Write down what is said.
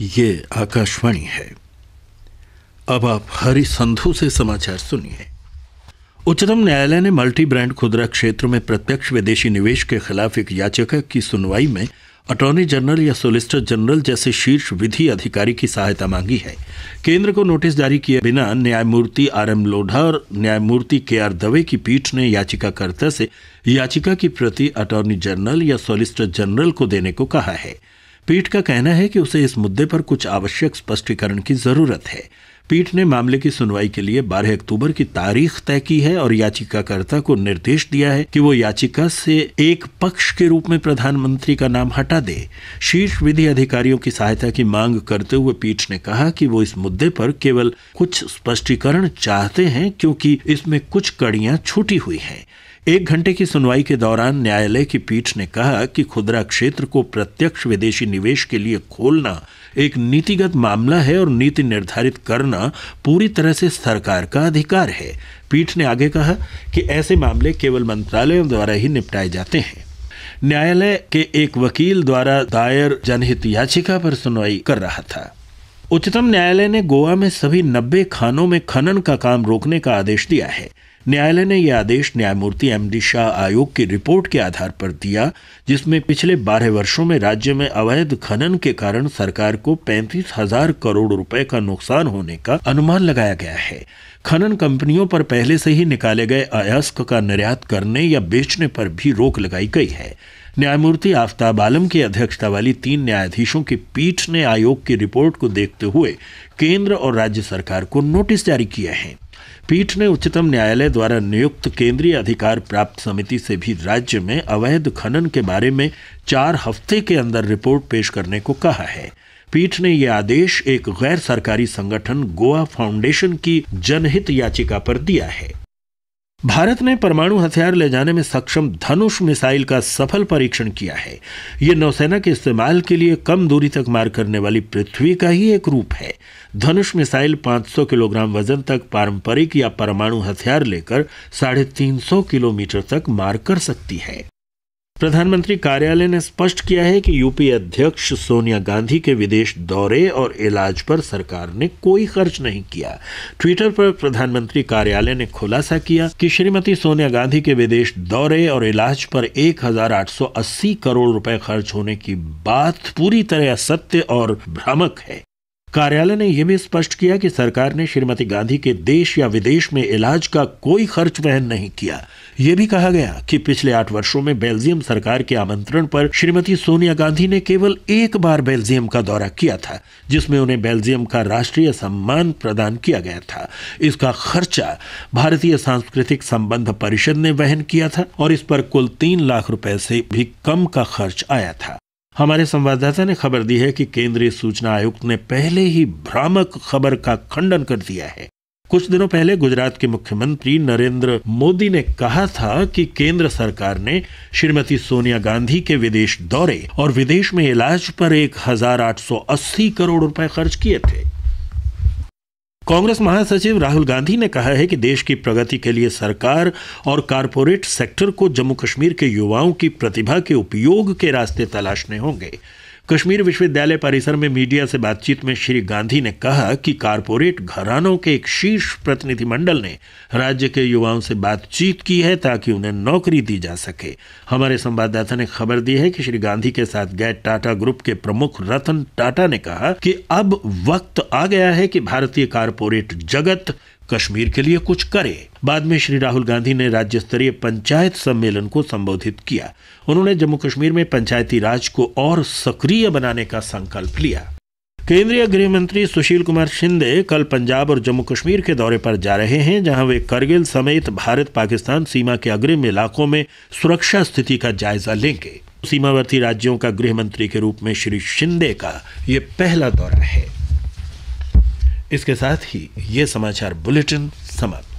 ये आकाशवाणी है। अब आप हरि संधू से समाचार सुनिए। उच्चतम न्यायालय ने मल्टी ब्रांड खुदरा क्षेत्र में प्रत्यक्ष विदेशी निवेश के खिलाफ एक याचिका की सुनवाई में अटॉर्नी जनरल या सोलिसिटर जनरल जैसे शीर्ष विधि अधिकारी की सहायता मांगी है। केंद्र को नोटिस जारी किए बिना न्यायमूर्ति आर.एम. लोढ़ा और न्यायमूर्ति के.आर. दवे की पीठ ने याचिकाकर्ता से याचिका की प्रति अटॉर्नी जनरल या सोलिसिटर जनरल को देने को कहा है। पीठ का कहना है कि उसे इस मुद्दे पर कुछ आवश्यक स्पष्टीकरण की जरूरत है। पीठ ने मामले की सुनवाई के लिए 12 अक्टूबर की तारीख तय की है और याचिकाकर्ता को निर्देश दिया है कि वो याचिका से एक पक्ष के रूप में प्रधानमंत्री का नाम हटा दे। शीर्ष विधि अधिकारियों की सहायता की मांग करते हुए पीठ ने कहा कि वो इस मुद्दे पर केवल कुछ स्पष्टीकरण चाहते हैं क्योंकि इसमें कुछ कड़ियां छूटी हुई हैं। 1 घंटे की सुनवाई के दौरान न्यायालय की पीठ ने कहा कि खुदरा क्षेत्र को प्रत्यक्ष विदेशी निवेश के लिए खोलना एक नीतिगत मामला है और नीति निर्धारित करना पूरी तरह से सरकार का अधिकार है। पीठ ने आगे कहा कि ऐसे मामले केवल मंत्रालयों द्वारा ही निपटाए जाते हैं। न्यायालय के एक वकील द्वारा दायर जनहित याचिका पर सुनवाई कर रहा था। उच्चतम न्यायालय ने गोवा में सभी 90 खानों में खनन का काम रोकने का आदेश दिया है। न्यायालय ने यह आदेश न्यायमूर्ति एम.डी. शाह आयोग की रिपोर्ट के आधार पर दिया, जिसमें पिछले 12 वर्षों में राज्य में अवैध खनन के कारण सरकार को 35,000 करोड़ रुपए का नुकसान होने का अनुमान लगाया गया है। खनन कंपनियों पर पहले से ही निकाले गए अयस्क का निर्यात करने या बेचने पर भी रोक लगाई गई है। न्यायमूर्ति आफ्ताब आलम की अध्यक्षता वाली 3 न्यायाधीशों की पीठ ने आयोग की रिपोर्ट को देखते हुए केंद्र और राज्य सरकार को नोटिस जारी किए हैं। पीठ ने उच्चतम न्यायालय द्वारा नियुक्त केंद्रीय अधिकार प्राप्त समिति से भी राज्य में अवैध खनन के बारे में 4 हफ्ते के अंदर रिपोर्ट पेश करने को कहा है। पीठ ने यह आदेश एक गैर सरकारी संगठन गोवा फाउंडेशन की जनहित याचिका पर दिया है। भारत ने परमाणु हथियार ले जाने में सक्षम धनुष मिसाइल का सफल परीक्षण किया है। ये नौसेना के इस्तेमाल के लिए कम दूरी तक मार करने वाली पृथ्वी का ही एक रूप है। धनुष मिसाइल 500 किलोग्राम वजन तक पारंपरिक या परमाणु हथियार लेकर 350 किलोमीटर तक मार कर सकती है। प्रधानमंत्री कार्यालय ने स्पष्ट किया है कि यूपी अध्यक्ष सोनिया गांधी के विदेश दौरे और इलाज पर सरकार ने कोई खर्च नहीं किया। ट्विटर पर प्रधानमंत्री कार्यालय ने खुलासा किया कि श्रीमती सोनिया गांधी के विदेश दौरे और इलाज पर 1,880 करोड़ रुपए खर्च होने की बात पूरी तरह असत्य और भ्रामक है। कार्यालय ने यह भी स्पष्ट किया कि सरकार ने श्रीमती गांधी के देश या विदेश में इलाज का कोई खर्च वहन नहीं किया। यह भी कहा गया कि पिछले 8 वर्षों में बेल्जियम सरकार के आमंत्रण पर श्रीमती सोनिया गांधी ने केवल एक बार बेल्जियम का दौरा किया था, जिसमें उन्हें बेल्जियम का राष्ट्रीय सम्मान प्रदान किया गया था। इसका खर्चा भारतीय सांस्कृतिक संबंध परिषद ने वहन किया था और इस पर कुल 3 लाख रुपए से भी कम का खर्च आया था। हमारे संवाददाता ने खबर दी है कि केंद्रीय सूचना आयुक्त ने पहले ही भ्रामक खबर का खंडन कर दिया है। कुछ दिनों पहले गुजरात के मुख्यमंत्री नरेंद्र मोदी ने कहा था कि केंद्र सरकार ने श्रीमती सोनिया गांधी के विदेश दौरे और विदेश में इलाज पर 1,880 करोड़ रुपए खर्च किए थे। कांग्रेस महासचिव राहुल गांधी ने कहा है कि देश की प्रगति के लिए सरकार और कारपोरेट सेक्टर को जम्मू कश्मीर के युवाओं की प्रतिभा के उपयोग के रास्ते तलाशने होंगे। कश्मीर विश्वविद्यालय परिसर में मीडिया से बातचीत में श्री गांधी ने कहा कि कारपोरेट घरानों के एक शीर्ष प्रतिनिधिमंडल ने राज्य के युवाओं से बातचीत की है ताकि उन्हें नौकरी दी जा सके। हमारे संवाददाता ने खबर दी है कि श्री गांधी के साथ गए टाटा ग्रुप के प्रमुख रतन टाटा ने कहा कि अब वक्त आ गया है कि भारतीय कारपोरेट जगत कश्मीर के लिए कुछ करे। बाद में श्री राहुल गांधी ने राज्य स्तरीय पंचायत सम्मेलन को संबोधित किया। उन्होंने जम्मू कश्मीर में पंचायती राज को और सक्रिय बनाने का संकल्प लिया। केंद्रीय गृह मंत्री सुशील कुमार शिंदे कल पंजाब और जम्मू कश्मीर के दौरे पर जा रहे हैं, जहां वे करगिल समेत भारत पाकिस्तान सीमा के अग्रिम इलाकों में सुरक्षा स्थिति का जायजा लेंगे। सीमावर्ती राज्यों का गृह मंत्री के रूप में श्री शिंदे का ये पहला दौरा है। इसके साथ ही ये समाचार बुलेटिन समाप्त।